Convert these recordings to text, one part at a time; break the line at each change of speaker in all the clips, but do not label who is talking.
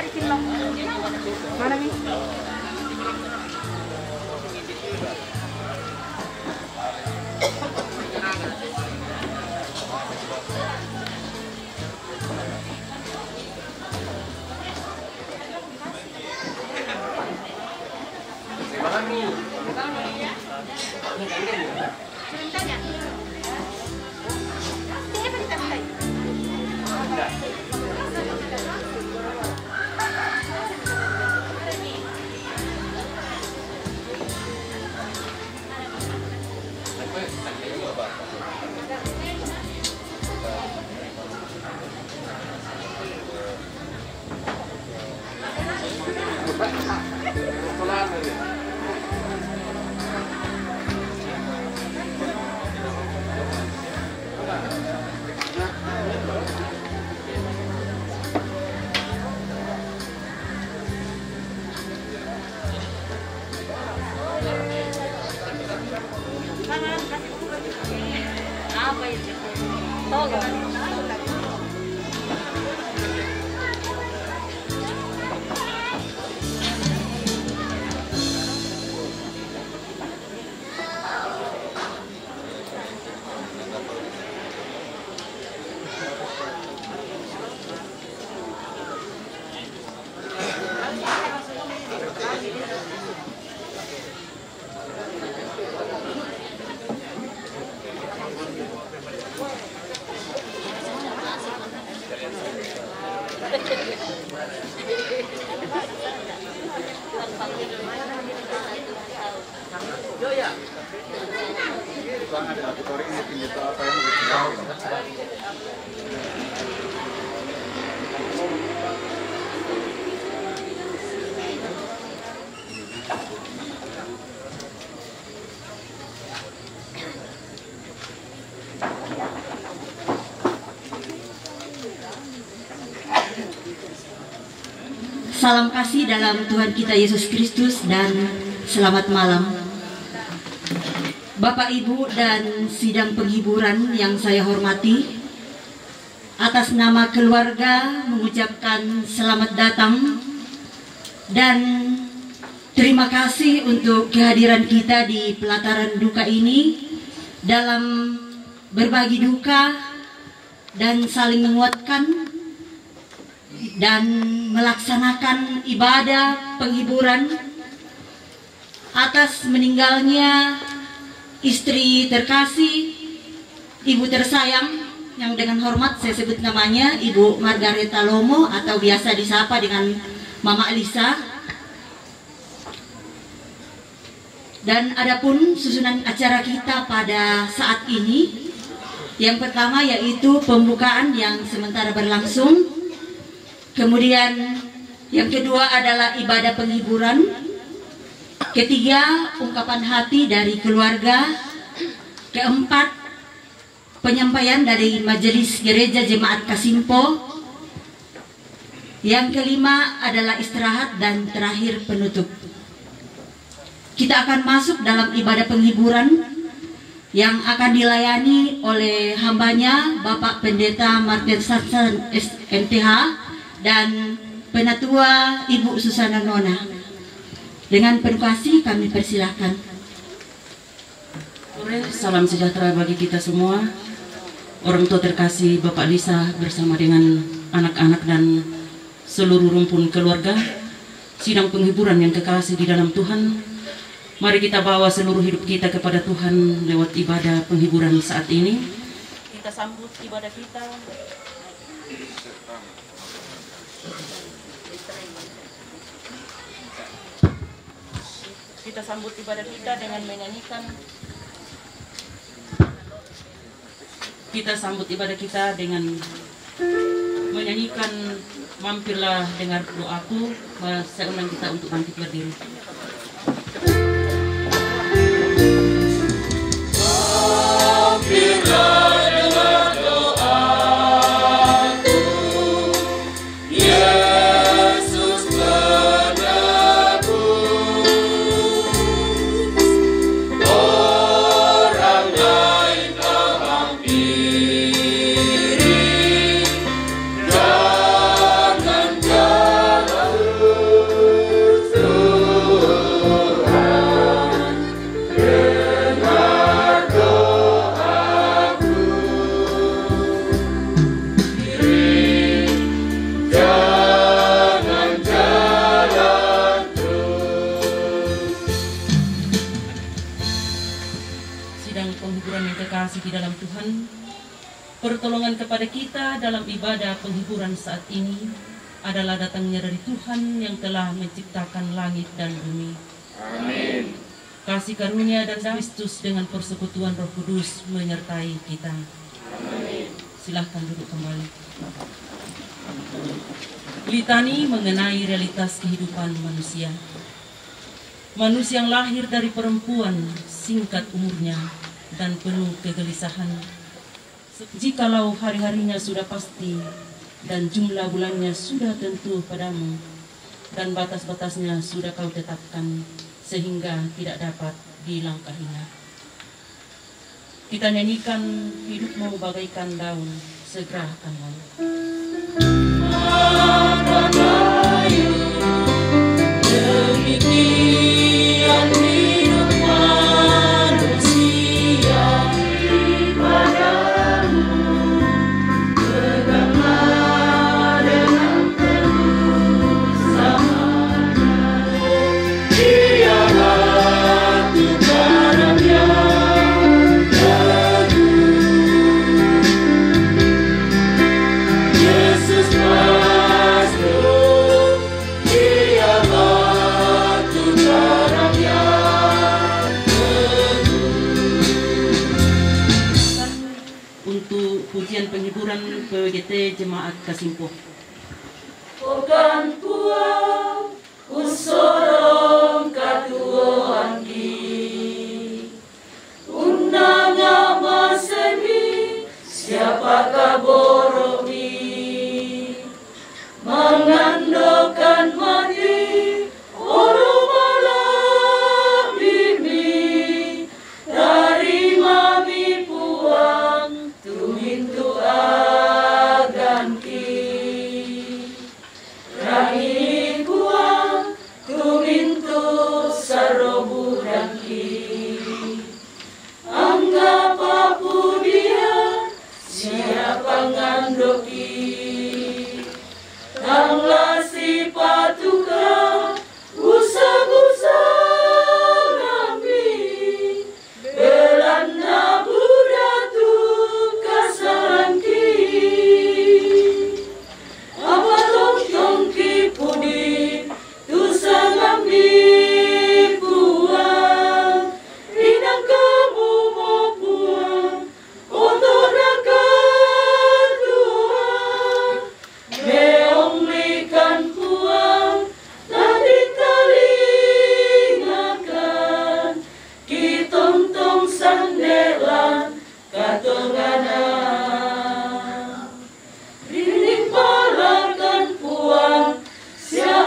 hari Cinlok. Mana nih? Ceritanya. Ini apa ditantai? Apa itu? Tolong.
Salam kasih dalam Tuhan kita Yesus Kristus dan selamat malam. Bapak, Ibu, dan sidang penghiburan yang saya hormati, atas nama keluarga mengucapkan selamat datang dan terima kasih untuk kehadiran kita di pelataran duka ini dalam berbagi duka dan saling menguatkan dan melaksanakan ibadah penghiburan atas meninggalnya istri terkasih, ibu tersayang yang dengan hormat saya sebut namanya Ibu Margareta Lomo atau biasa disapa dengan Mama Elisa. Dan adapun susunan acara kita pada saat ini, yang pertama yaitu pembukaan yang sementara berlangsung. Kemudian yang kedua adalah ibadah penghiburan. Ketiga, ungkapan hati dari keluarga. Keempat, penyampaian dari Majelis Gereja Jemaat Kasimpo. Yang kelima adalah istirahat dan terakhir penutup. Kita akan masuk dalam ibadah penghiburan yang akan dilayani oleh hambanya Bapak Pendeta Martin Satsan MTH dan Penatua Ibu Susana Nona. Dengan penuh kasih kami persilahkan.
Salam sejahtera bagi kita semua. Orang tua terkasih Bapak Lisa bersama dengan anak-anak dan seluruh rumpun keluarga, sidang penghiburan yang kekasih di dalam Tuhan. Mari kita bawa seluruh hidup kita kepada Tuhan lewat ibadah penghiburan saat ini. Kita sambut ibadah kita. Kita sambut ibadah kita dengan menyanyikan. Kita sambut ibadah kita dengan menyanyikan Mampirlah Dengar Doaku. Saya undang kita untuk bangkit berdiri. Mampirlah dengar doaku, Yesus penebus. Orang lain kau hampiri, jangan jauh. sidang penghiburan yang kekasih di dalam Tuhan, pertolongan kepada kita dalam ibadah penghiburan saat ini adalah datangnya dari Tuhan yang telah menciptakan langit dan bumi.
Amin.
Kasih karunia dan Kristus dengan persekutuan Roh Kudus menyertai kita.
Amin.
Silahkan duduk kembali. Litani mengenai realitas kehidupan manusia. Manusia yang lahir dari perempuan, singkat umurnya dan penuh kegelisahan. Jikalau hari-harinya sudah pasti dan jumlah bulannya sudah tentu padamu, dan batas-batasnya sudah kau tetapkan sehingga tidak dapat dilangkahinya. Kita nyanyikan hidupmu bagaikan daun, segera akan layu. Akan layu, demikian hidup manusia padamu. Tegaklah dengan teguh samanya, dialah Tuhan yang teguh. Yesus Kristus, dialah Tuhan yang teguh. Untuk pujian penghiburan PWGT Jemaat Kasimpo. Okan Tuhan, usorong katuoan ki, undang amasemi, siapakah boromi, mengandalkan mati, orang malam mimi, dari mami puang, tumintu agan ki. Rangi puang, tumintu sarobudan ki. Anggap aku dia, siapa ngandoki. Tanglah si patuka, usah-usah ngambi. Belanda budatu kasaranki. Apa tong-tong ki pudi, tu sangambi puang. Inang kamu mau puang, untuk dekat Tuhan. Meong likan puang, tadi talingakan. Kitong-tong sandelan, katonganan. Rinding palakan puang, sia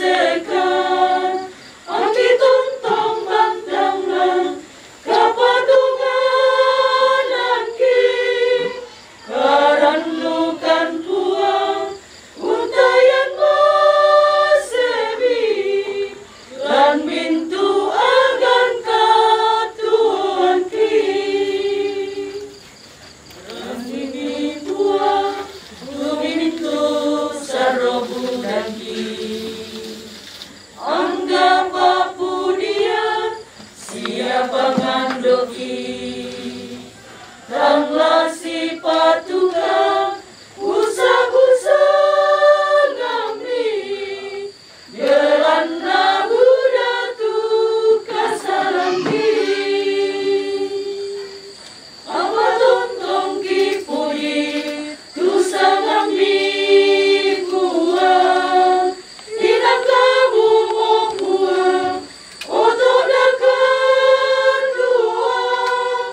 alamasekan. Ang kitong-tong bantanglan, kapatunganan ki. Karanlukan puang, untayan masebi. Lan mintu agan katuan ki. Rangi puang, tumintu sarobudan ki. Anggap aku dia, siapa ngandoki. Tanglah si patuka, usah-usah ngambi. Belanda budatu kasarangi. Apa tong-tong ki pudi, tu sangambi puang. Inang kamu mau puang, untuk dekat Tuhan.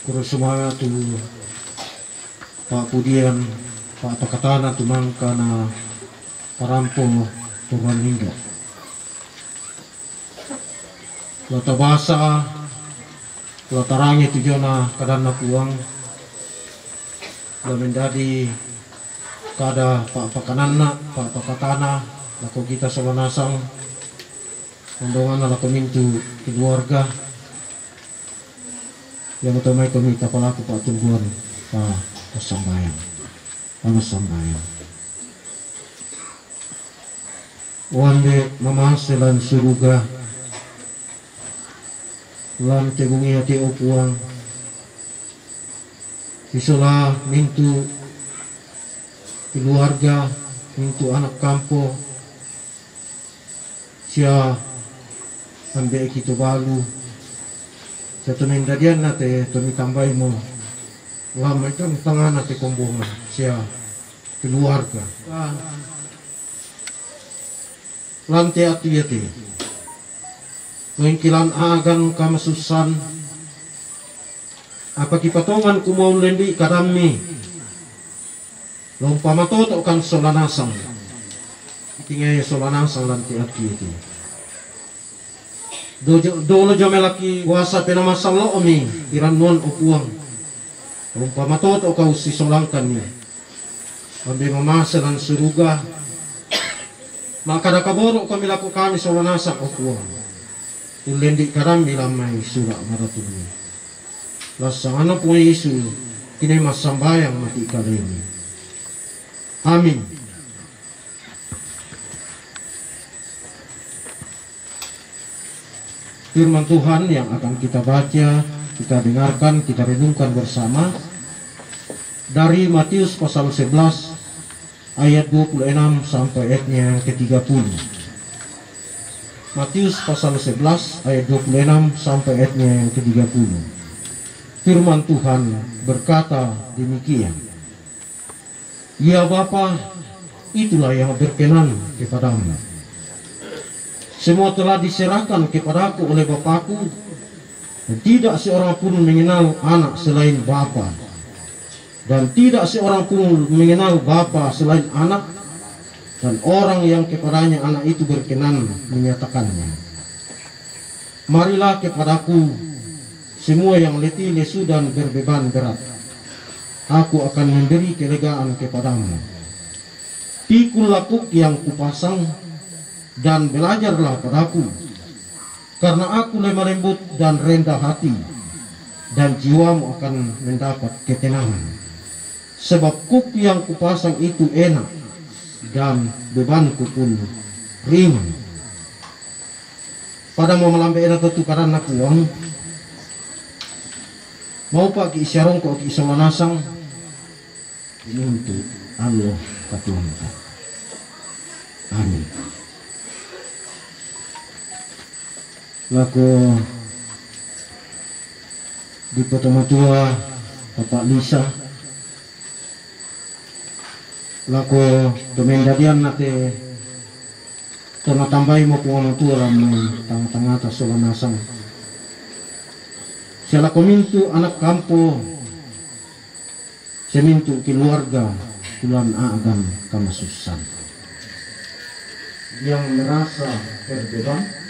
kurus semuanya tu Pak Pudian, Pak Pakatana tu mangkana parampo turun hingga. Lata basa, lata rangi tujona kadana puang, lalu menjadi kada Pak Pakanana, Pak Pakatana, laku kita sawanasang, undongan laku mintu keluarga. Yang utama kami kapalaku Pak Tungguan Pak Sambayang wande mamaselan suruga lan tegungi hati opuang isola mintu keluarga mintu anak kampo sia ambe kita balu satu mendadian nate tumi tambai mo lama itu tangan nate kombongan sia keluarga lantai ati mengkilan agan kamasusan apa kipatongan kumau lendi kadami lompa matoto kan solanasang tinggal solanasang lantai ati dolo jamelaki wasa penamasang lo omi iranuan opuang umpama toto kau sisolangkan ni ambil mamasalan suruga maka nakaboro kami lakukan solanasa opuang ulendi karam bilamai surak maratuni lasang ano po Yesu kini masambayang mati kalini amin. Firman Tuhan yang akan kita baca, kita dengarkan, kita renungkan bersama dari Matius pasal 11 ayat 26 sampai ayatnya yang ke-30. Matius pasal 11 ayat 26 sampai ayatnya yang ke-30. Firman Tuhan berkata demikian. Ya Bapa, itulah yang berkenan kepadamu. Semua telah diserahkan kepadaku oleh Bapakku, dan tidak seorang pun mengenal anak selain Bapa, dan tidak seorang pun mengenal Bapa selain anak, dan orang yang kepadanya anak itu berkenan menyatakannya. Marilah kepadaku semua yang letih lesu dan berbeban berat, aku akan memberi kelegaan kepadamu. Pikul lakuk yang kupasang dan belajarlah padaku, karena aku lemah lembut dan rendah hati, dan jiwamu akan mendapat ketenangan. Sebab kuk yang kupasang itu enak, dan bebanku pun ringan. Pada mau melambai enak itu karena kuang, mau pak kiisyarong ko kiisamanasang, ini untuk Allah katuangka. Amin. Laku di pertama tua Bapak Lisa laku domendadian nate tona tambai mo puang tua lam tang-tang atas solanasang siala komintu anak kampo semintu keluarga kulan agan kamasusan yang merasa terbeban,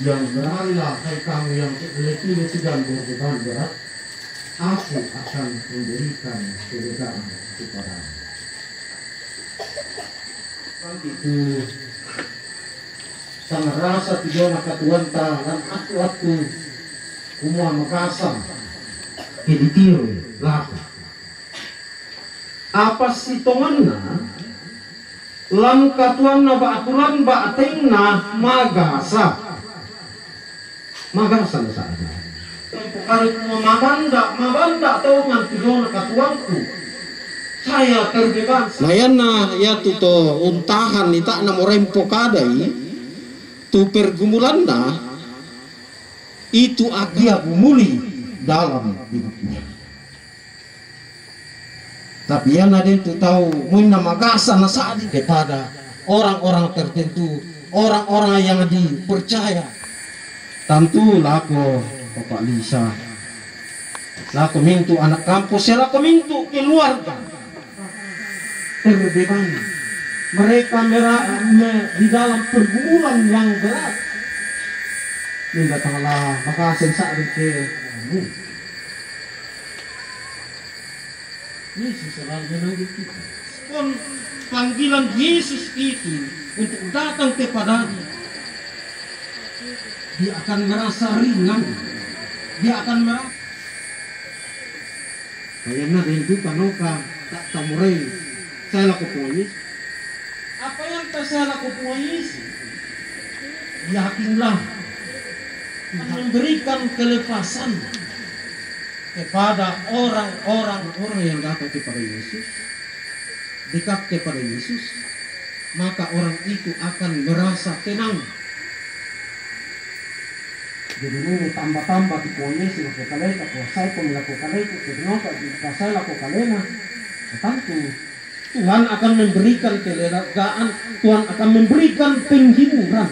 yang beralih hai kamu yang letih sedang berbeban berat, aku akan memberikan kelegaan kepadamu. Itu sang rasa tiga katuanta dan aku kumua makasang keditiu laku. Apa si tonganna lam katuanna ba aturan ba atengna magasa. Magasan saja. Kalau mabanda tahu ngan tujuan katuanku. Saya terbebas. Layana ya tuto untahan ita na morempo kadai tu pergumulanna itu agia bumuli dalam hidupnya. Tapi yang ada itu tahu muna magasan saat kepada orang-orang tertentu, orang-orang yang dipercaya. Tentu laku Bapak Lisa laku mintu anak kampus, ya laku mintu keluarga terbeban. Mereka di dalam pergumulan yang berat. Ini datanglah maka sensak ke Yesus selalu memanggil kita. Panggilan Yesus itu untuk datang kepadanya, dia akan merasa ringan, dia akan merasa kayaknya rindukan noka tak tamurai saya lakukan Yesus. Apa yang saya lakukan Yesus? Yakinlah Tuhan memberikan kelepasan kepada orang-orang yang datang kepada Yesus, dekat kepada Yesus, maka orang itu akan merasa tenang. Jadi ini tambah-tambah di Yesus lakukan itu, saya pun melakukan itu, ketika saya lakukan itu, tentu Tuhan akan memberikan kelegaan, Tuhan akan memberikan penghiburan.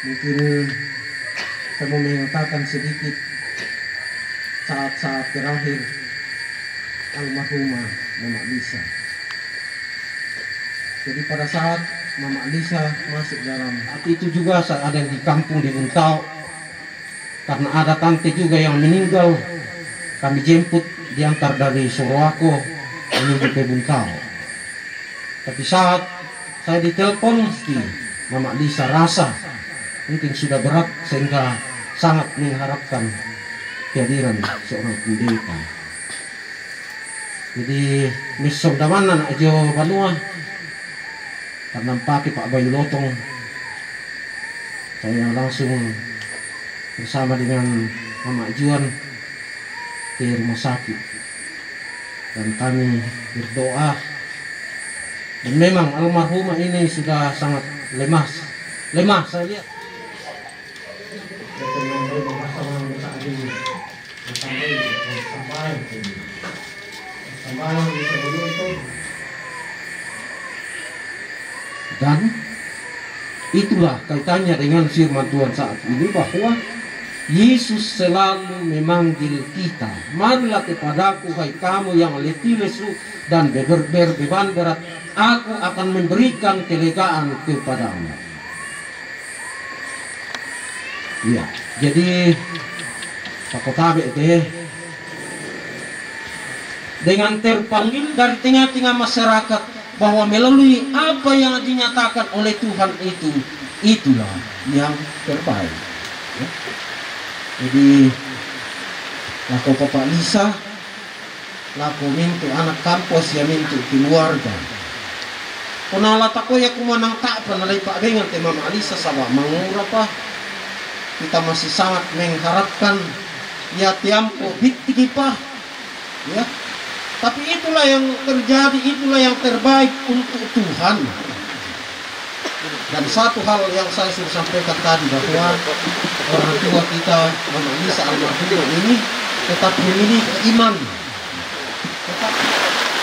Mungkin saya mau mengatakan sedikit saat-saat terakhir almarhumah Mama Lisa. Jadi pada saat Mama Lisa masuk dalam hati itu juga saya ada di kampung di Buntau, karena ada tante juga yang meninggal, kami jemput diantar dari Sorowako menuju ke Buntau. Tapi saat saya ditelepon, Mama Lisa rasa mungkin sudah berat sehingga sangat mengharapkan kehadiran seorang pendeta. Jadi misong daman anak Jo Banua karena pakai Pak Bayu Lotong, saya langsung bersama dengan Mama Juan ke rumah sakit dan kami berdoa. Dan memang almarhumah ini sudah sangat lemah saya lihat. Dan itulah kaitannya dengan firman Tuhan saat ini, bahwa Yesus selalu memanggil kita, marilah kepadaku hai kamu yang letih lesu dan beban berat, aku akan memberikan kelegaan kepadamu. Ya, jadi Pak Kotabe deh dengan terpanggil dari tengah-tengah masyarakat, bahwa melalui apa yang dinyatakan oleh Tuhan itulah yang terbaik. Ya. Jadi laku Bapak Lisa, laku mintu anak kampus ya mintu keluarga. Kunala tako ya kumanang tak panalay Pak dengan ke Mama Lisa sawa mangura pa. Kita masih sangat mengharapkan ya tiampo bitigi pa. Ya. Tapi itulah yang terjadi, itulah yang terbaik untuk Tuhan. Dan satu hal yang saya sudah sampaikan tadi, bahwa orang tua kita Mama Lisa almarhumah ini tetap memiliki iman, tetap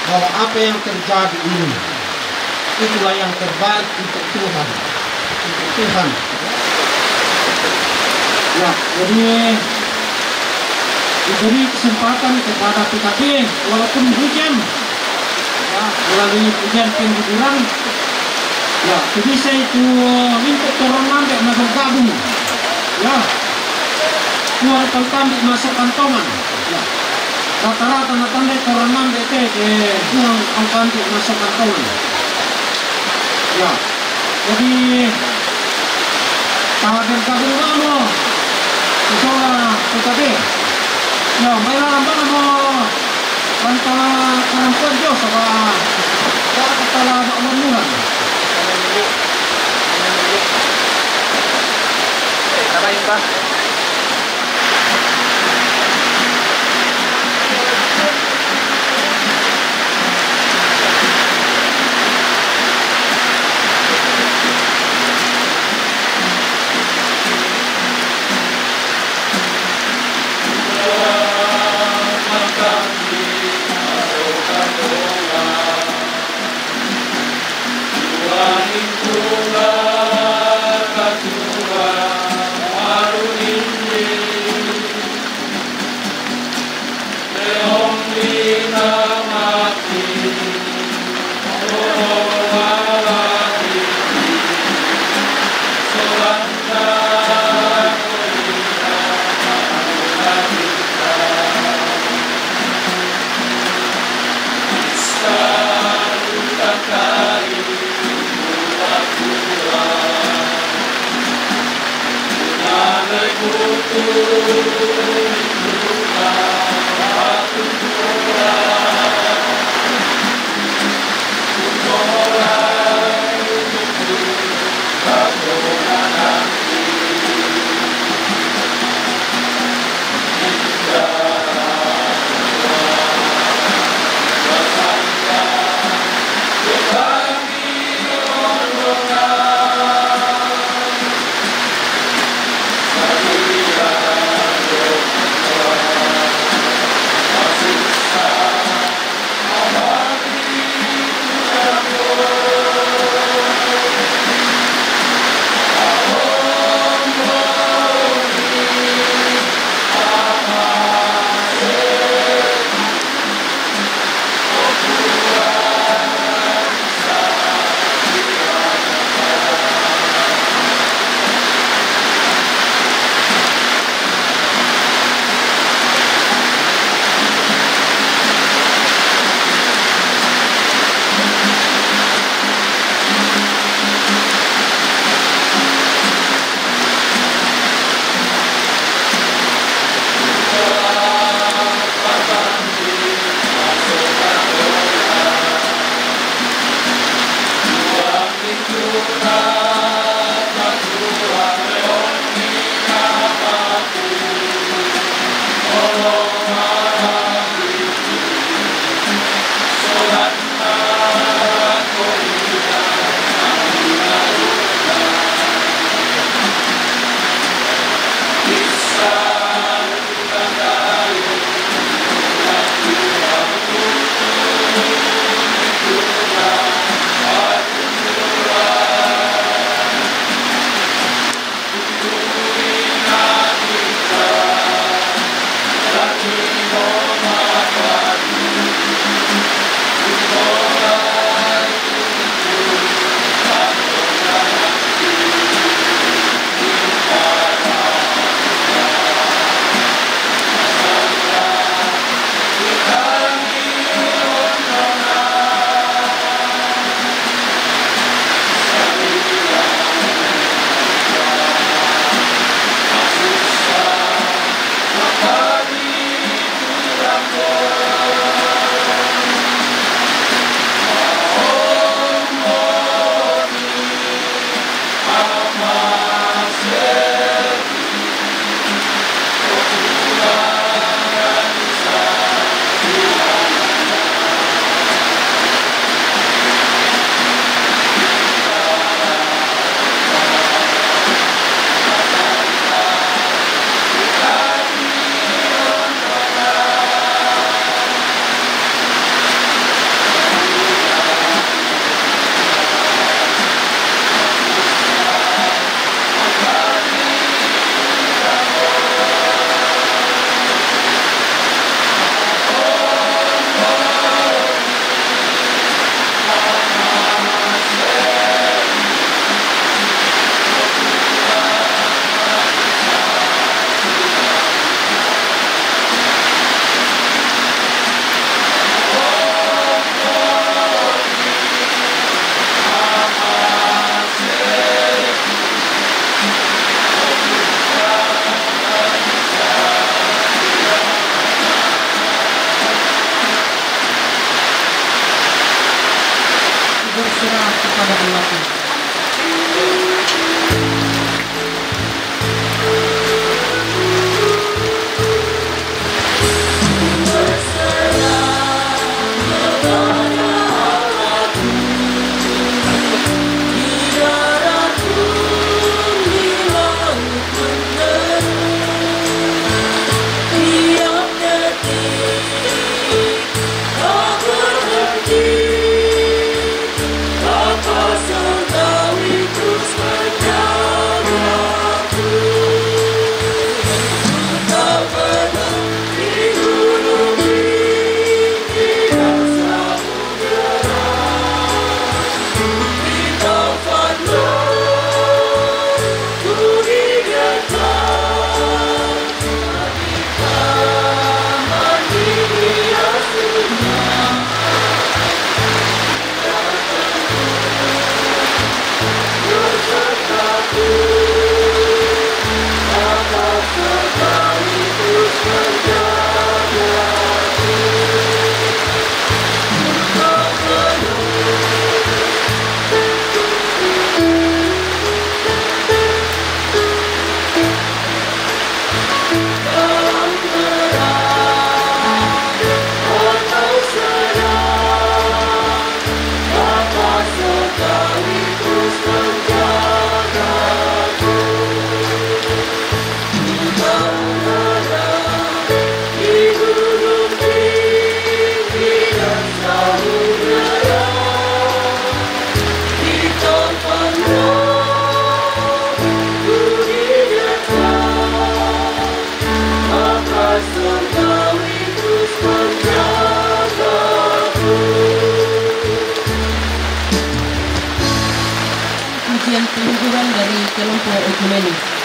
bahwa apa yang terjadi ini itulah yang terbaik untuk Tuhan, Ya, jadi diberi kesempatan kepada PKB walaupun hujan, ya, melalui hujan penghiburan, ya, jadi saya itu minta orang nambah masuk gabung, ya, keluar tambah masuk kantongan, ya, rata-rata natanda orang nambah ke buang angkanti masuk kantongan, ya, jadi tahapan gabung kamu, sesuai PKB. Ya, may laramban mo pantala karampuan Diyos sa katala maumuhan. Kabayin ba?
Tuhan, kasih Tuhan, Hallelujah.
kami.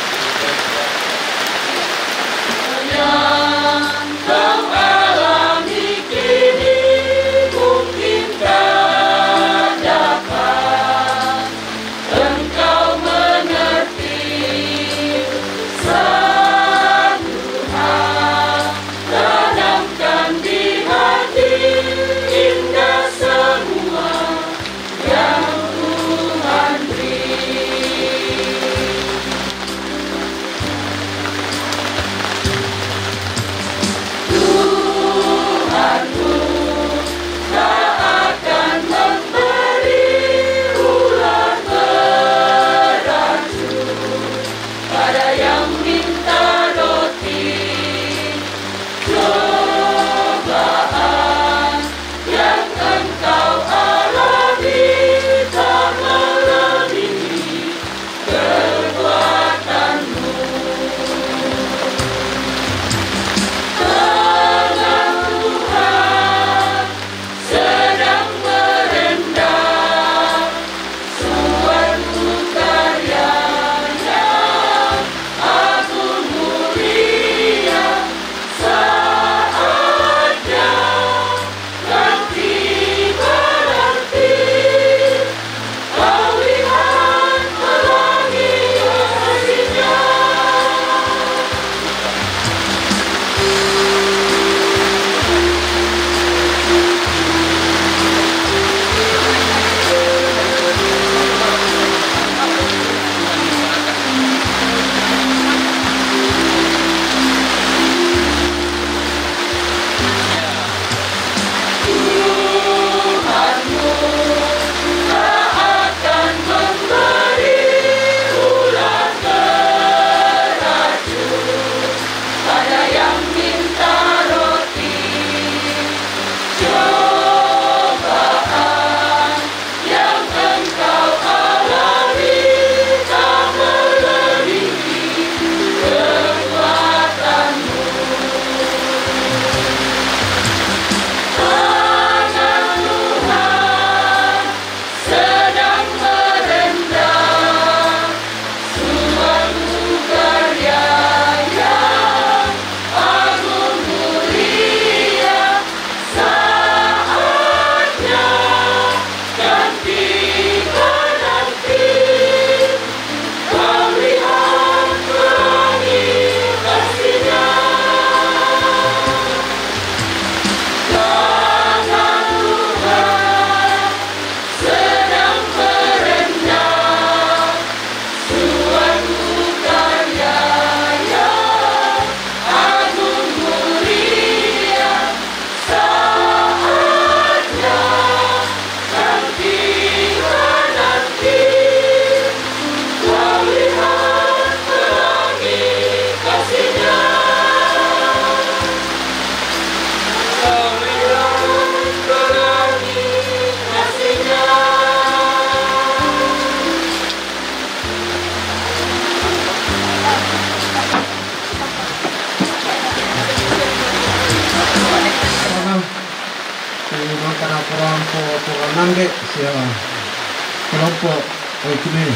Kelompok Oikime.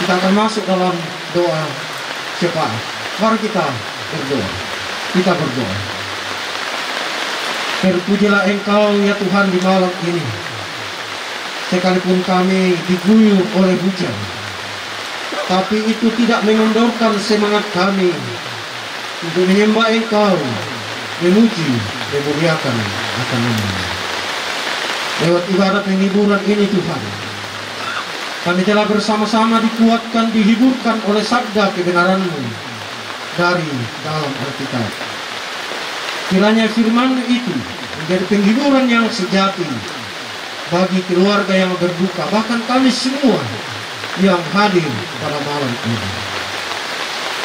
Kita akan masuk dalam doa syafaat. Mari kita berdoa. Kita berdoa. Terpujilah Engkau ya Tuhan di malam ini. Sekalipun kami diguyur oleh hujan, tapi itu tidak mengendorkan semangat kami untuk menyembah Engkau, memuji, memuliakan akan nama. Lewat ibadah penghiburan ini Tuhan, kami telah bersama-sama dikuatkan, dihiburkan oleh sabda kebenaran-Mu dari dalam Alkitab. Kiranya firman itu menjadi penghiburan yang sejati bagi keluarga yang berduka, bahkan kami semua yang hadir pada malam ini.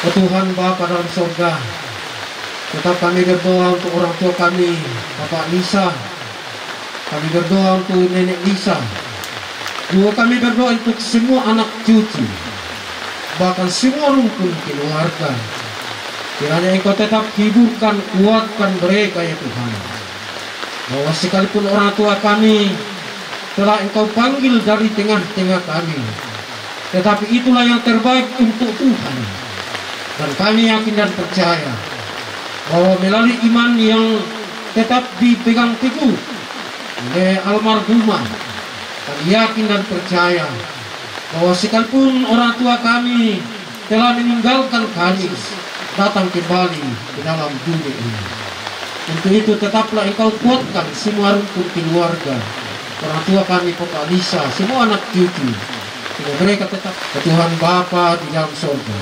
Oh Tuhan Bapa dalam surga, tetap kami berdoa untuk orang tua kami, Bapak Lisa. Kami berdoa untuk Nenek Lisa. Juga kami berdoa untuk semua anak cucu, bahkan semua rukun keluarga. Kiranya Engkau tetap hiburkan, kuatkan mereka ya Tuhan. Bahwa sekalipun orang tua kami telah Engkau panggil dari tengah-tengah kami, tetapi itulah yang terbaik untuk Tuhan. Dan kami yakin dan percaya bahwa melalui iman yang tetap dipegang teguh oleh almarhumah, kami yakin dan percaya bahwa sekalipun orang tua kami telah meninggalkan kami, datang kembali ke dalam dunia ini. Untuk itu tetaplah engkau kuatkan semua rumpun keluarga, orang tua kami, Bapak Lisa, semua anak cucu, sehingga mereka tetap ke Tuhan Bapa di dalam surga.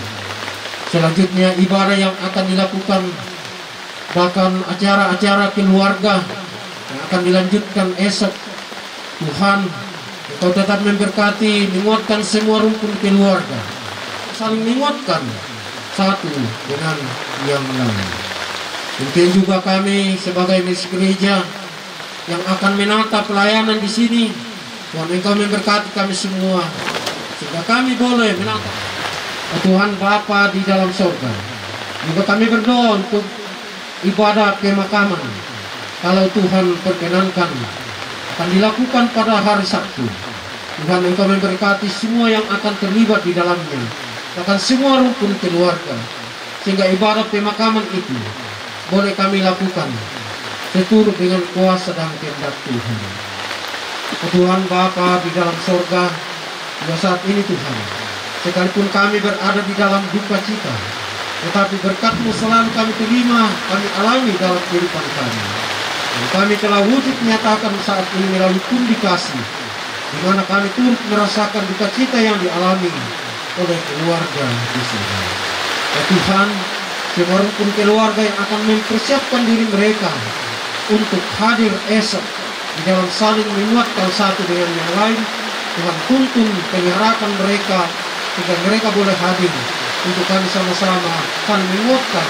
Selanjutnya ibadah yang akan dilakukan, bahkan acara-acara keluarga yang akan dilanjutkan esok, Tuhan engkau tetap memberkati, menguatkan semua rumpun keluarga, saling menguatkan satu dengan yang lain. Mungkin juga kami sebagai misi gereja yang akan menata pelayanan di sini, Tuhan engkau memberkati kami semua sehingga kami boleh menata Tuhan Bapa di dalam surga. Juga kami berdoa untuk ibadah pemakaman, kalau Tuhan perkenankan akan dilakukan pada hari Sabtu. Tuhan engkau memberkati semua yang akan terlibat di dalamnya, bahkan semua rumpun keluarga, sehingga ibadah pemakaman itu boleh kami lakukan seturut dengan kuasa dan kehendak Tuhan. Tuhan Bapa di dalam surga, pada saat ini Tuhan, sekalipun kami berada di dalam duka cita, tetapi berkat-Mu selalu kami terima, kami alami dalam kehidupan kami. Dan kami telah wujud menyatakan saat ini melalui pundi kasih, di mana kami turut merasakan duka cita yang dialami oleh keluarga di sini. Ya Tuhan, semua rumpun keluarga yang akan mempersiapkan diri mereka untuk hadir esok di dalam saling menguatkan satu dengan yang lain, Tuhan tuntun penyerahan mereka sehingga mereka boleh hadir untuk kami sama-sama saling menguatkan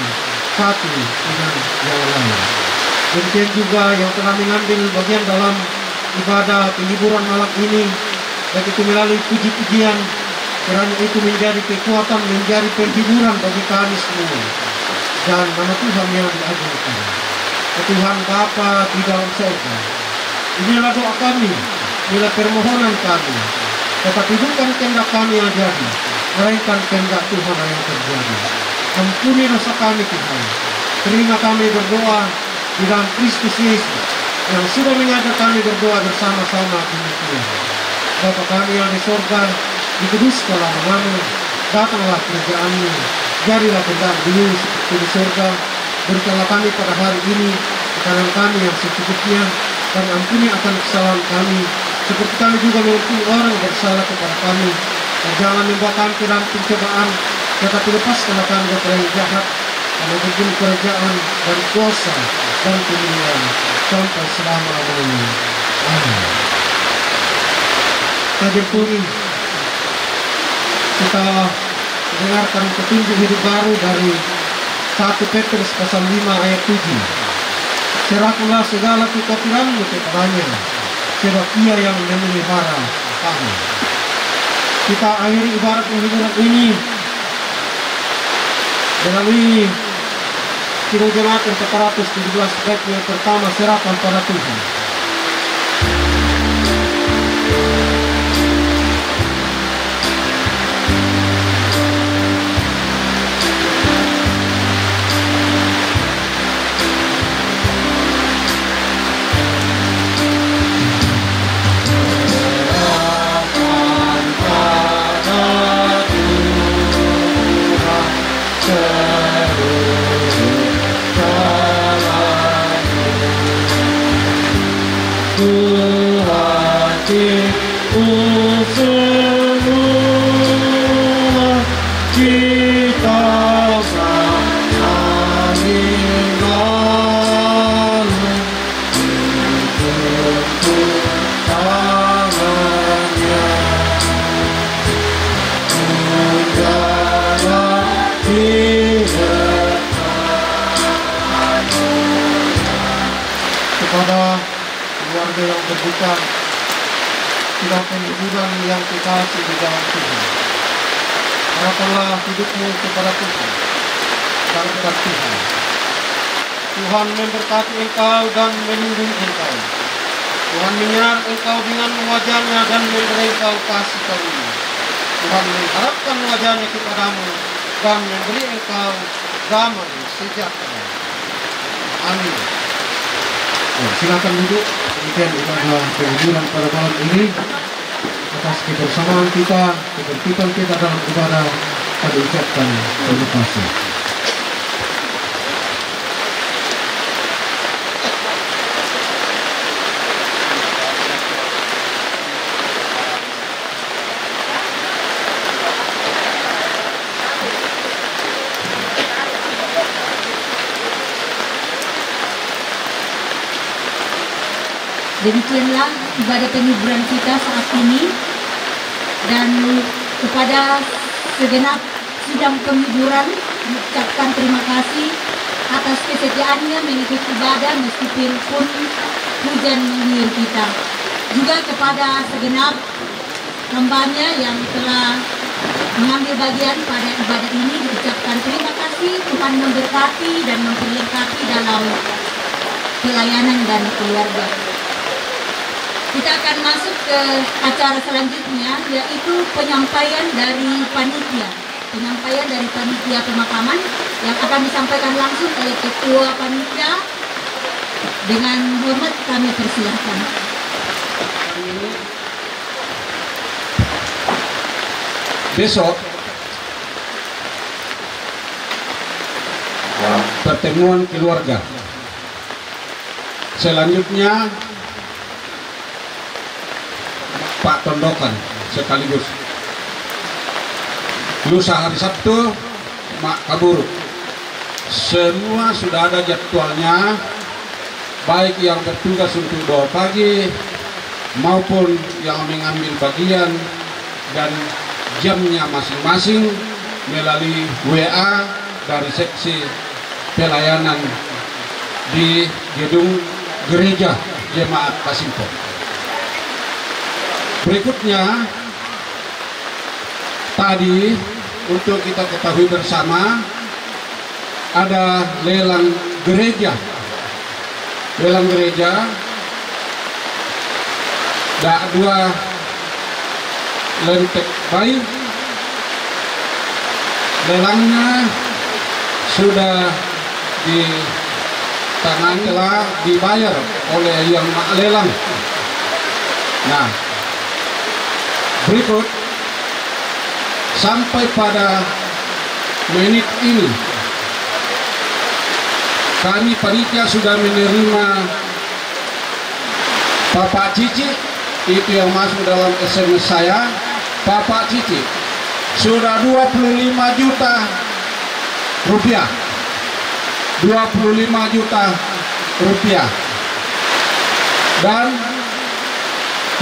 satu dengan yang lain. Demikian juga yang telah mengambil bagian dalam ibadah penghiburan malam ini, baik itu melalui puji-pujian, kiranya itu menjadi kekuatan, menjadi penghiburan bagi kami semua, dan nama Tuhan yang diagungkan. Tuhan Bapa di dalam surga, inilah doa kami, inilah permohonan kami, tetapi bukan kehendak kami yang jadi, melainkan kehendak Tuhan yang terjadi. Ampuni dosa kami Tuhan, terima kami berdoa di dalam Kristus Yesus yang sudah mengajar kami berdoa bersama-sama demikian. Bapa kami yang di surga, dikuduskanlah namamu, datanglah kerajaan-Mu, jadilah kehendak Beliau seperti di surga. Berikanlah kami pada hari ini makanan kami yang secukupnya, dan ampuni akan kesalahan kami, seperti kami juga mengampuni orang yang bersalah kepada kami. Dan jangan membawa kami ke dalam pencobaan, tetapi lepaskanlah kami dari yang jahat, karena Engkau kerajaan dan kuasa dan kemuliaan sampai selama-lamanya. Amin. Hadir pun kita dengarkan petunjuk hidup baru dari 1 Petrus pasal 5 ayat 7. Serahkanlah segala kekhawatiranmu kepadanya, sebab Ia yang memelihara kamu. Kita akhiri ibarat penghiburan ini melalui Kidung Jemaat 417 bait yang pertama, serahkan pada Tuhan. Kepada keluarga yang berduka, tidak penghiburan yang kekasih di dalam Tuhan, harapkanlah hidupmu kepada Tuhan dan kepada Tuhan. Tuhan memberkati engkau dan melindungi engkau. Tuhan menyerang engkau dengan wajah-Nya dan memberi engkau kasih karunia. Tuhan mengharapkan wajahnya kepadamu dan memberi engkau damai sejahtera. Amin. Silakan duduk. Demikian ibadah penghiburan pada malam ini. Atas kebersamaan kita, ketertiban kita dalam ibadah, kami ucapkan terima kasih.
Demikianlah ibadah penghiburan kita saat ini, dan kepada segenap sidang penghiburan mengucapkan terima kasih atas kesetiaannya mengikuti ibadah meskipun hujan mengguyur kita. Juga kepada segenap hambanya yang telah mengambil bagian pada ibadah ini diucapkan terima kasih. Tuhan memberkati dan memperlengkapi dalam pelayanan dan keluarga. Kita akan masuk ke acara selanjutnya, yaitu penyampaian dari panitia pemakaman yang akan disampaikan langsung oleh ketua panitia. Dengan hormat kami persilahkan.
Besok pertemuan keluarga. Selanjutnya Pak Tondokan sekaligus. Lusa hari Sabtu Mak Kaburu. Semua sudah ada jadwalnya, baik yang bertugas untuk doa pagi maupun yang mengambil bagian, dan jamnya masing-masing melalui WA dari seksi pelayanan di gedung gereja Jemaat Kasimpo. Berikutnya, tadi untuk kita ketahui bersama ada lelang gereja. Lelang gereja, ada 2 lentek bayi. Lelangnya sudah ditangani, telah dibayar oleh yang lelang. Nah, berikut sampai pada menit ini kami panitia sudah menerima Bapak Cici, itu yang masuk dalam SMS saya. Bapak Cici sudah 25 juta rupiah, 25 juta rupiah. Dan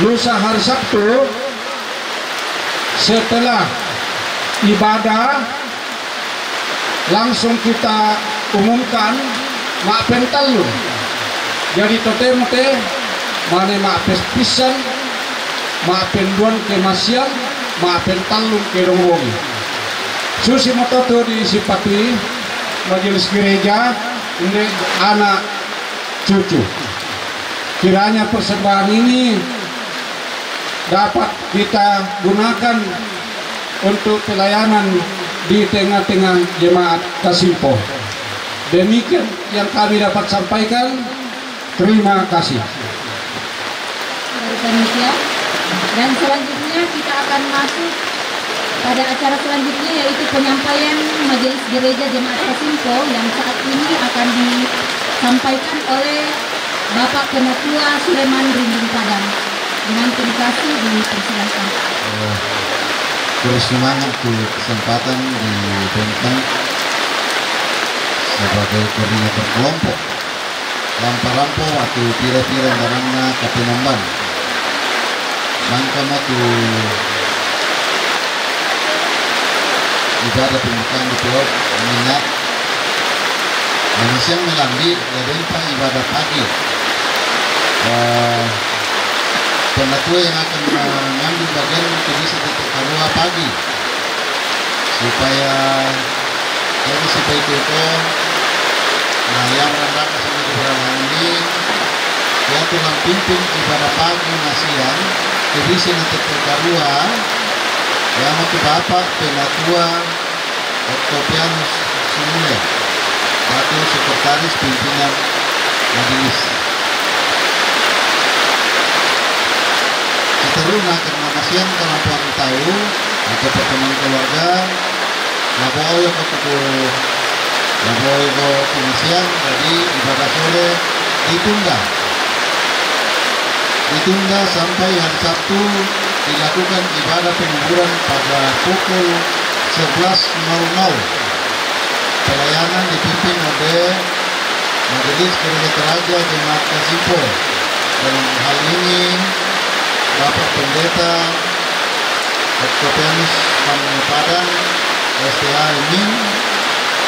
lusa hari Sabtu setelah ibadah langsung kita umumkan mak pentalu. Jadi totemte mana mak pisan, mak penduan kemasian, mak pentalung ke Rongongi. Susi mototo disipati majelis gereja untuk anak cucu. Kiranya persembahan ini dapat kita gunakan untuk pelayanan di tengah-tengah jemaat Kasimpo. Demikian yang kami dapat sampaikan. Terima kasih.
Dari panitia. Dan selanjutnya kita akan masuk pada acara selanjutnya, yaitu penyampaian majelis gereja jemaat Kasimpo yang saat ini akan disampaikan oleh Bapak Penatua Sulaiman Rinding Padang. Dengan terima kasih dipersilakan.
Terus semangat ke kesempatan diberikan sebagai koordinator kelompok lampa-lampo atau pira-pira darangna Kapinamban mangka matu ibadah pembukaan di Pulau Minyak manusia melambi dan ibadah pagi. Penatua yang akan mengambil bagian bisa tetap kedua pagi supaya jadi seperti itu. Nah, yang rendah sama keberadaan ini yang telah pimpin ibadah pagi nasian bisa tetap kedua yang untuk Bapak Penatua Octavianus Sumulya, Wakil Sekretaris Pimpinan Majelis. Seterusnya karena kasihan kalau Tuhan tahu atau pertemuan keluarga, naboyo ke pengisian, jadi ibadah sore ditunda sampai hari Sabtu dilakukan ibadah penguburan pada pukul 11.00. Pelayanan dipimpin oleh Majelis Gereja Teraja Jemaat Kasipo. Dalam hal ini Bapak Pendeta Octavianus Padang, STA Imin,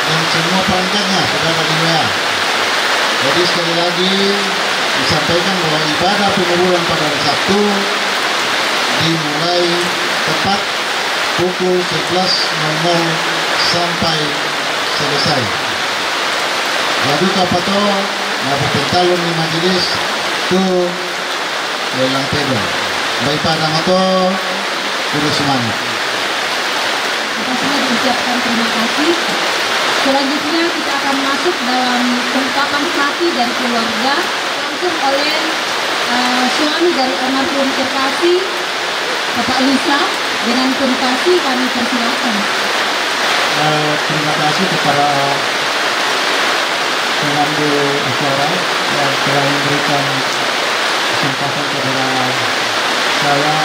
dan semua panitia saudara di WA. Jadi sekali lagi disampaikan bahwa ibadah penguburan pada hari Sabtu dimulai tepat pukul 11.00 sampai selesai. Lalu kapato napapentalon ni majelis tu lelang pedong. Baik padang atau kudu semangat.
Kita sudah diucapkan terima kasih. Selanjutnya kita akan masuk dalam ungkapan hati dari keluarga langsung oleh suami dari almarhum terkasih Bapak Lisa. Dengan terkasih kami persilakan.
Terima kasih kepada pengambil acara yang telah memberikan kesempatan kepada saya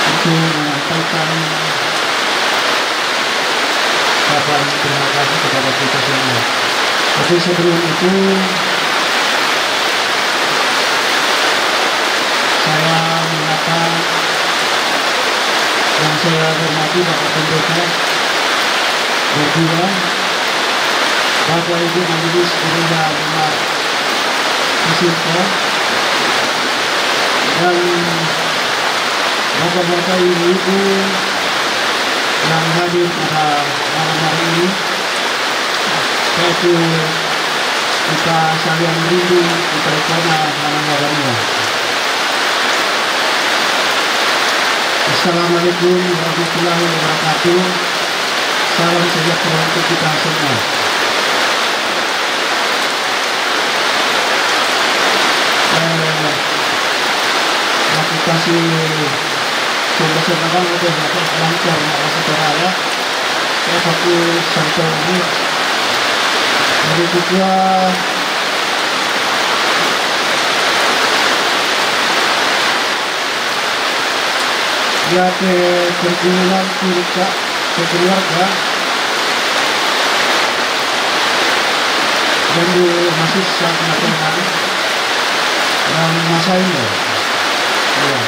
untuk menyampaikan kabar terima kasih kepada kita semua. Tapi sebelum itu saya mengatakan yang saya hormati Bapak Pendeta berdua, Bapak Ibu Majelis Gereja Jemaat Kasipo, dan Bapak-bapak Ibu yang hadir pada malam hari ini, yaitu kita saling rindu kita karena nama-namanya. Assalamualaikum warahmatullahi wabarakatuh. Salam sejahtera untuk kita semua. Aku kasih coba-coba banget ya, lancar saudara ya. Saya fokus sampai ini. Dari juga dia ke pergumulan kita ke keluarga dan masih sangat tenang dan masa ini ya.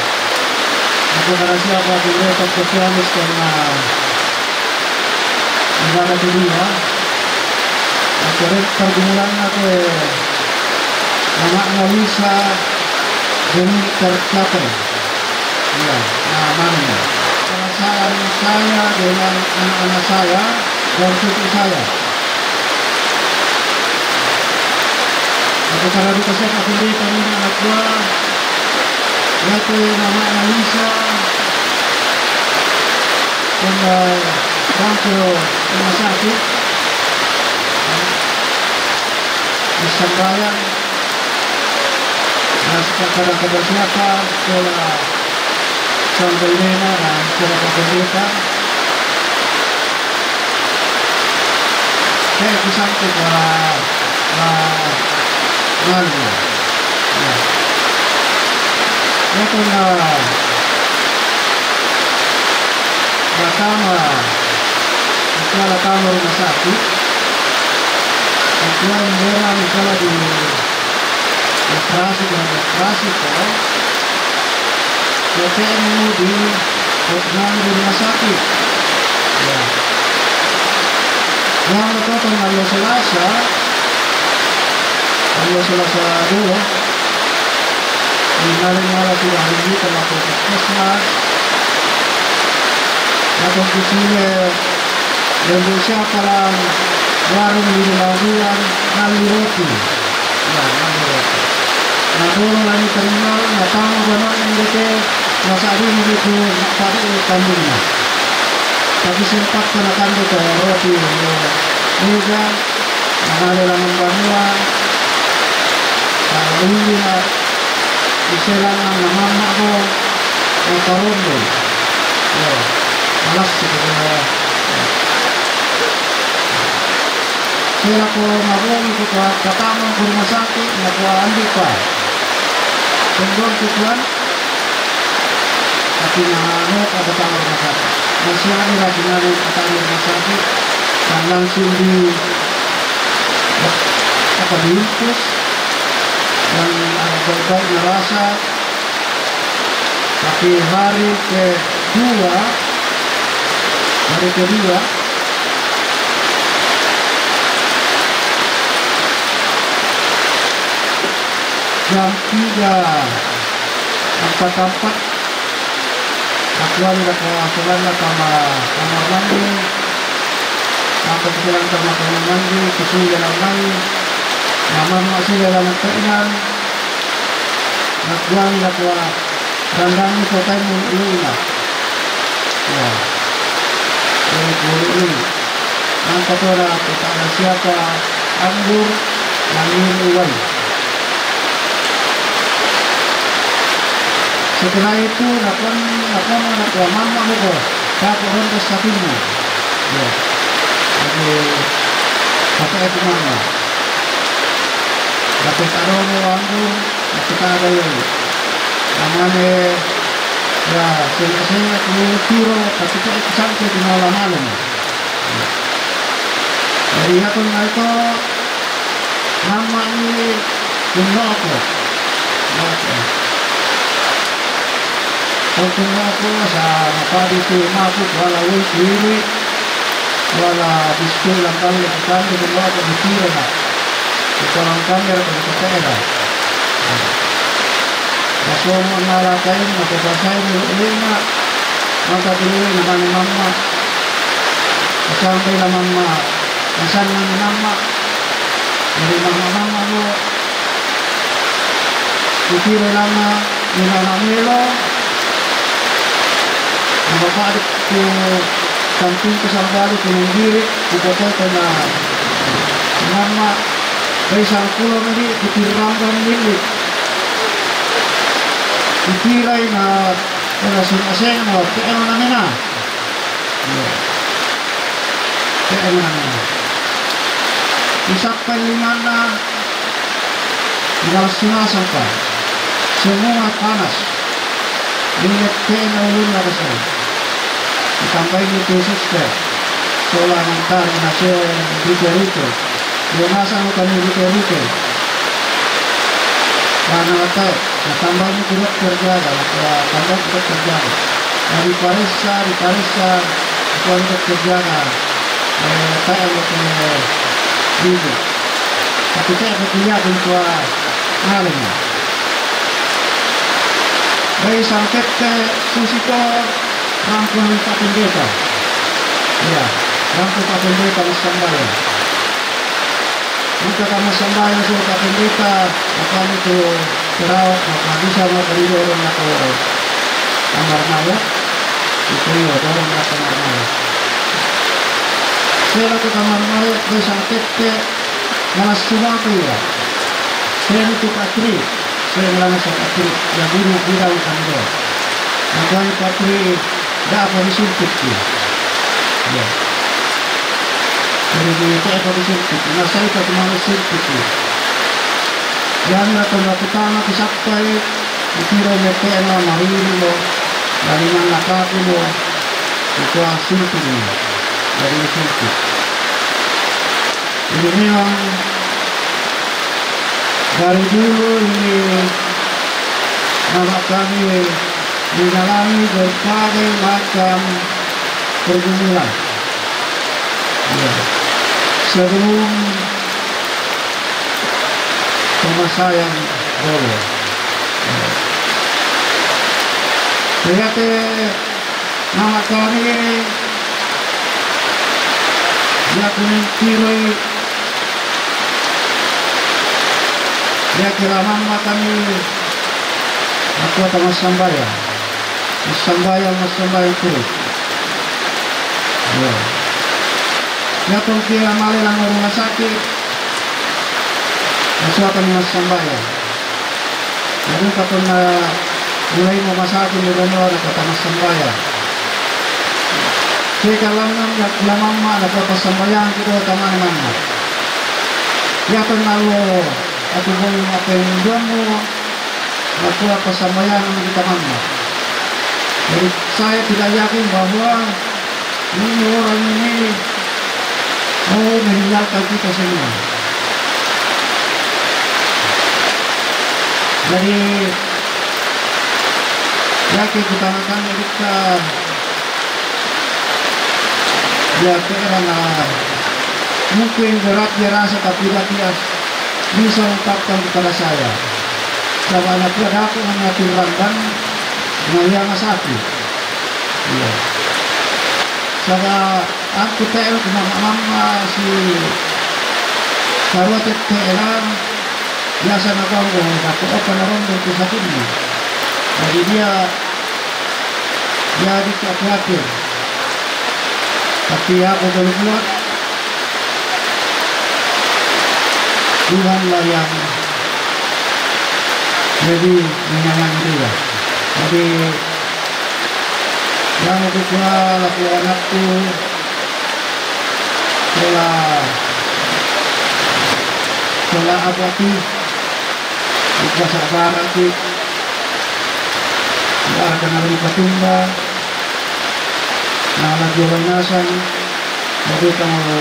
Aku merasa apa dia terkesianis karena negara dunia akhirnya pergumulan ke nama Lisa demi tercapai. Ya, namanya. Perasaan saya dengan anak-anak saya dan cucu saya. Aku karena dikasih aku beri kami anak gua, yaitu nama Lisa, dan bangku rumah sakit, di sembahyang, dan kadang-kadang siapa sekolah sampai Nena dan sekolah pendeta. Saya pesan kepada Malu. Ya karena pertama setelah kamar rumah sakit, setelah merah misalnya di operasi dan operasi kok. Ketemu di rumah sakit. Ya. Yang berkata hari Selasa dulu, di malam sudah hari ini telah puskesmas. Atau khususnya Indonesia kalau warung di laluan nali roti. Ya, nali roti. Nah, dulu lagi terminal, nah tamu benar yang gitu. Masa ini begitu pada kambingnya. tapi sempat kenakan ke roti juga mengalir membanua ini lah diselangan nama aku Karondo ya malas sebenarnya saya aku ngomong itu pertama ke rumah sakit aku ambil pak tunggu tujuan tapi mana ada tamu rumah sakit masih ada lagi ada tamu rumah sakit dan langsung di apa diinfus dan ada baik merasa tapi hari kedua jam 3:44 aku ada kewakilan kamar mandi sampai kewakilan kamar mandi kesuai dalam mandi nama masih dalam keinginan aku ada dandang kota Mulina ya ini angkat orang kita ada siapa anggur Uwan. Setelah itu nakon mama ko tak orang ke sapinya ya jadi apa itu mama dapat taruh anggur kita ada yang namanya ya saya tiro tapi itu sampai di malam jadi aku itu nama ini Bunoko untuk aku sama padi itu aku wala wiri wala biskul lang kami kan di Bunoko di tiro na ito ang kamera ko sa pera Kaso nalakain, napapasahin ulit na magkatuloy naman ni mama kasampai na mama nasan na ni mama dari mama mo itiro lang na ninanamilo nabapalit ko samping ko sa balik ko ng diri ipotoy ko na mama kay isang kulo na di itirang ko ng dili ikiray na sinaseng mo, kaya mo namin na. Kaya mo namin na. Isak pa liman na sinasang pa. Semua panas. Ingat kaya na ulun na kasi. Itambay nito sister. Sola ng tari na siya rito. Lunasan mo kami rito. Karena tahu, tambah itu tidak terjaga, tambah tidak terjaga. Dari parisa, itu tidak terjaga. Saya bukan itu. Tapi saya berlihat untuk halnya. Dari sampai ke susito rampung Pak Pendeta. Ya, rampung Pak Pendeta Sambayan. Jika kamu sembahyang suruh Pak Pendeta, akan itu terawat, maka bisa memberi orang atau kamar mayat, itu ya orang atau kamar mayat. Saya ke kamar mayat, bisa tete, malas cuma ya. Saya itu patri, saya melanggar patri, yang ini tidak akan dia. Makanya patri tidak apa disuntik ya. Jadi kita akan disuntik, saya itu cuma disuntik. Yan akan pertama kisakpay itiro mo pena mariri mo dari mga kaki mo ito ang suntik mo dari suntik. Ini memang dari dulu ini nama kami mengalami berbagai macam pergumulan. Ya. Sebelum pemasayang dulu. Lihat nama kami dia mentiroi dia kira mama kami aku atau mas sambayang terus
Ya. Ya kira mali lang rumah sakit. Nasuakan mas sambaya. Jadi kapag na mulai rumah sakit di rumah na kata mas sambaya. Jika langan ya mama na kata sambayang kita taman mama. Ya penalo atau boleh ngapain jamu aku apa sambayang kita mama. Jadi saya tidak yakin bahwa ini orang ini mau meninggalkan kita semua. Jadi yakin kita akan mereka ya karena mungkin berat dia rasa tapi tidak bisa ungkapkan kepada saya. Sama anak ada aku mengatur rangkan dengan sakit. Iya. Sama aku tel ke mama si kalau telan biasa nak tahu aku apa orang itu sakit ini. Jadi dia khawatir. Tapi aku boleh buat Tuhanlah yang jadi menyenangkan dia. Jadi yang kedua laku anakku setelah abadi ikhlas sabar aku akan ada patumba nah lagi nasan. Jadi kalau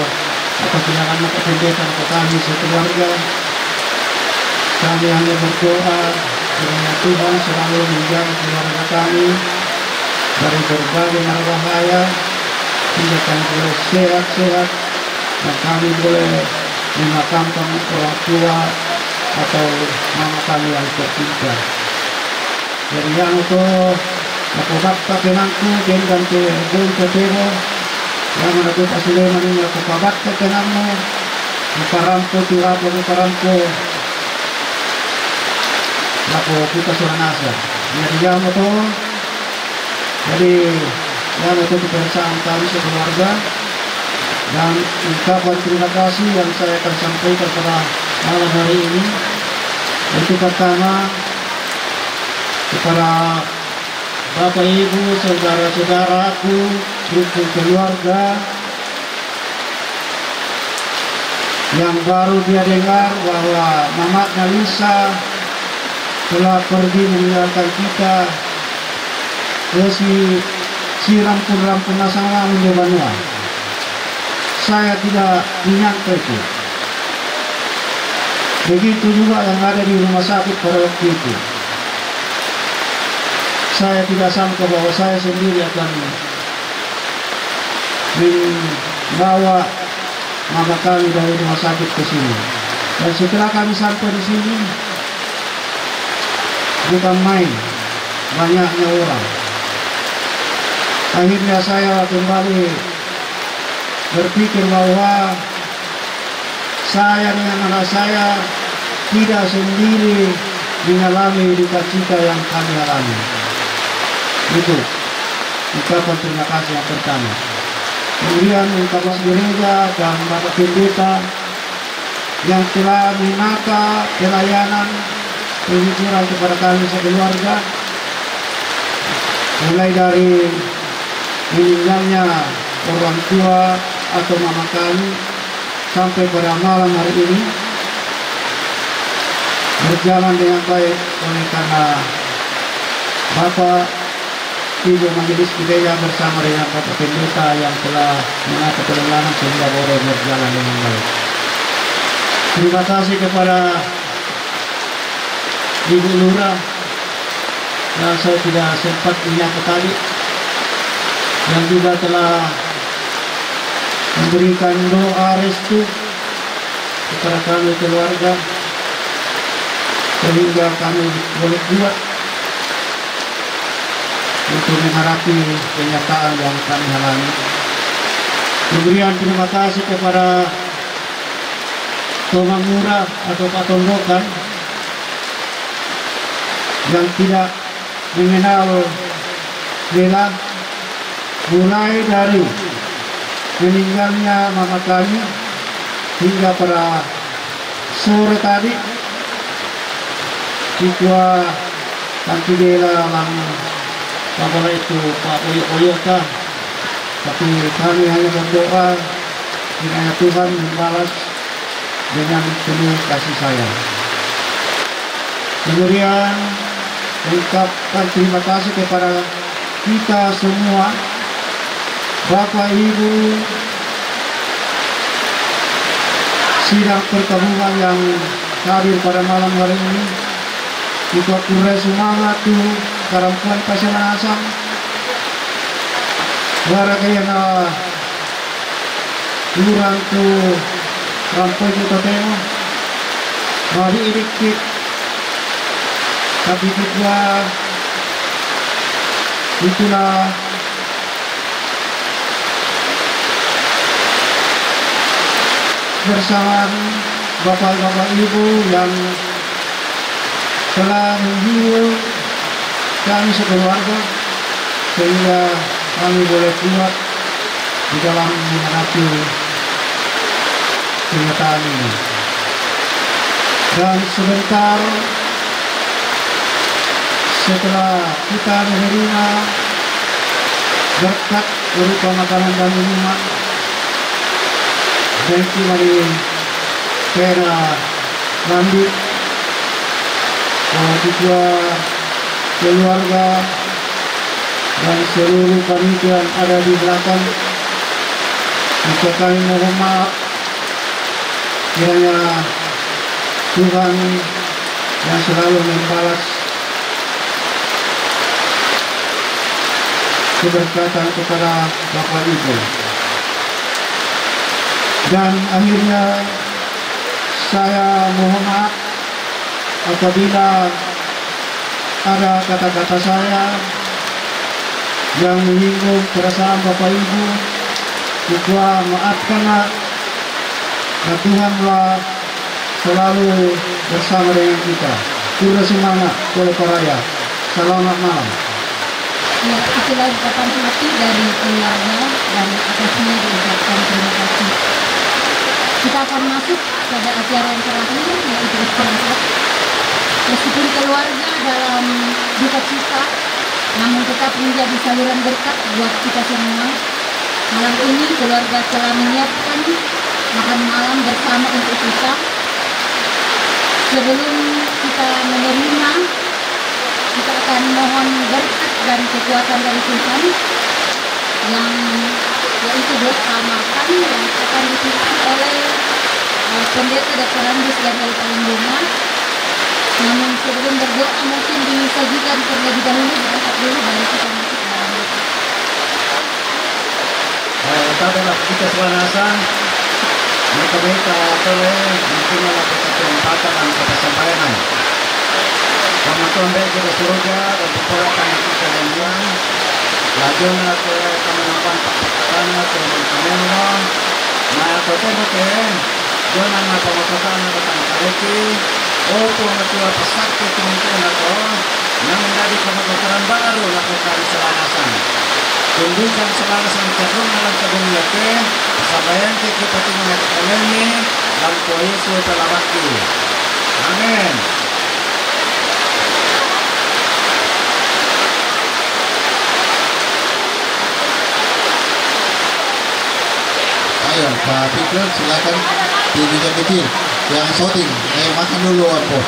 apabila anak pendidikan ke kami sekeluarga, kami hanya berdoa kiranya Tuhan selalu menjaga keluarga kami dari berbagai mara bahaya hingga kami boleh sehat-sehat dan kami boleh memakamkan orang tua atau mama kami yang tercinta. Jadi yang itu aku bakta kenangku dan ke Tebo yang menurut Asuleman ini aku bakta kenangmu mukaramku tirapo mukaramku aku kita suranasa. Jadi yang itu yang itu kebersamaan kami sekeluarga dan ungkapan terima kasih yang saya akan sampaikan pada malam hari ini. Itu pertama kepada Bapak Ibu, saudara-saudaraku, rukun keluarga yang baru dia dengar bahwa mamanya Lisa telah pergi meninggalkan kita ke si rampun-rampun nasional di Banua. Saya tidak menyangka itu. Begitu juga yang ada di rumah sakit pada waktu itu. Saya tidak sangka bahwa saya sendiri akan membawa mama kami dari rumah sakit ke sini. Dan setelah kami sampai di sini, bukan main, banyaknya orang. Akhirnya saya kembali berpikir bahwa saya dengan anak saya tidak sendiri mengalami duka cita yang kami alami. Itu ucapan terima kasih yang pertama. Kemudian ungkapan gereja dan Bapak Pendeta yang telah menata pelayanan penghiburan kepada kami sekeluarga, mulai dari meninggalnya orang tua atau mama kami sampai pada malam hari ini berjalan dengan baik oleh karena Bapak Ibu Majelis Gereja bersama dengan Bapak Pendeta yang telah menata pelayanan sehingga boleh berjalan dengan baik. Terima kasih kepada Ibu Lurah yang saya tidak sempat menyapa tadi, yang juga telah memberikan doa restu kepada kami keluarga sehingga kami boleh kuat untuk menghadapi kenyataan yang kami alami. Kemudian terima kasih kepada Tomang Murah atau Pak Tondokan yang tidak mengenal bela mulai dari meninggalnya mama kami hingga pada sore tadi Ketua Kantidela lang Pabala itu Pak Oyoka, tapi kami hanya berdoa kiranya Tuhan membalas dengan penuh kasih sayang. Kemudian mengucapkan terima kasih kepada kita semua, Bapak Ibu sidang perkampungan yang hadir pada malam hari ini. Kita kurai semangat tuh karampuan Pasemanasan. Warga yang kurang tuh rampai kita tengok. Mari dikit. Tapi kita itulah bersama Bapak-Bapak Ibu yang telah menghibur kami sekeluarga sehingga kami boleh kuat di dalam menghadapi kenyataan ini. Dan sebentar setelah kita menerima berkat berupa makanan dan minuman, nanti mari kera lanjut ketua keluarga dan seluruh panitia yang ada di belakang. Jika kami mohon maaf, kiranya Tuhan yang selalu membalas keberkatan kepada Bapak Ibu. Dan akhirnya saya mohon maaf apabila ada kata-kata saya yang menyinggung perasaan Bapak Ibu. Juga maafkanlah, dan Tuhanlah selalu bersama dengan kita. Pura semangat, Kuala Paraya. Selamat malam.
Ya, itulah ungkapan hati dari keluarga dan atasnya diucapkan terima kasih. Kita akan masuk pada acara yang terakhir, yaitu istirahat. Meskipun keluarga dalam duka cita, namun tetap menjadi saluran berkat buat kita semua. Malam ini keluarga telah menyiapkan makan malam bersama untuk kita. Sebelum kita menerima, kita akan mohon berkat dan kekuatan dari Tuhan yang yaitu doa makan yang akan dipimpin oleh Pendeta Dr. Andus dan Paling Bunga. Namun sebelum berdoa mungkin disajikan terlebih dahulu berangkat dulu baru kita masuk dalam doa.
Tabela kita Pasemanasan, mereka boleh mempunyai kesempatan dan kesabaran. Sama Tuhan baik kita surga dan berpolatan kita yang lajuna ke kemenangan tanah ke kemenangan. Nah, kau tengok jangan apa masakan tentang kareti. Oh, pengetua pesakit kemungkinan aku yang menjadi keputusan baru lakukan Pasemanasan. Tunjukkan Pasemanasan cenderung dalam dunia ke sabayan ke kepentingan ekonomi dan Yesus telah bakti. Amin.
Ayo Pak Peter silakan di meja kecil yang shooting, makan dulu apa.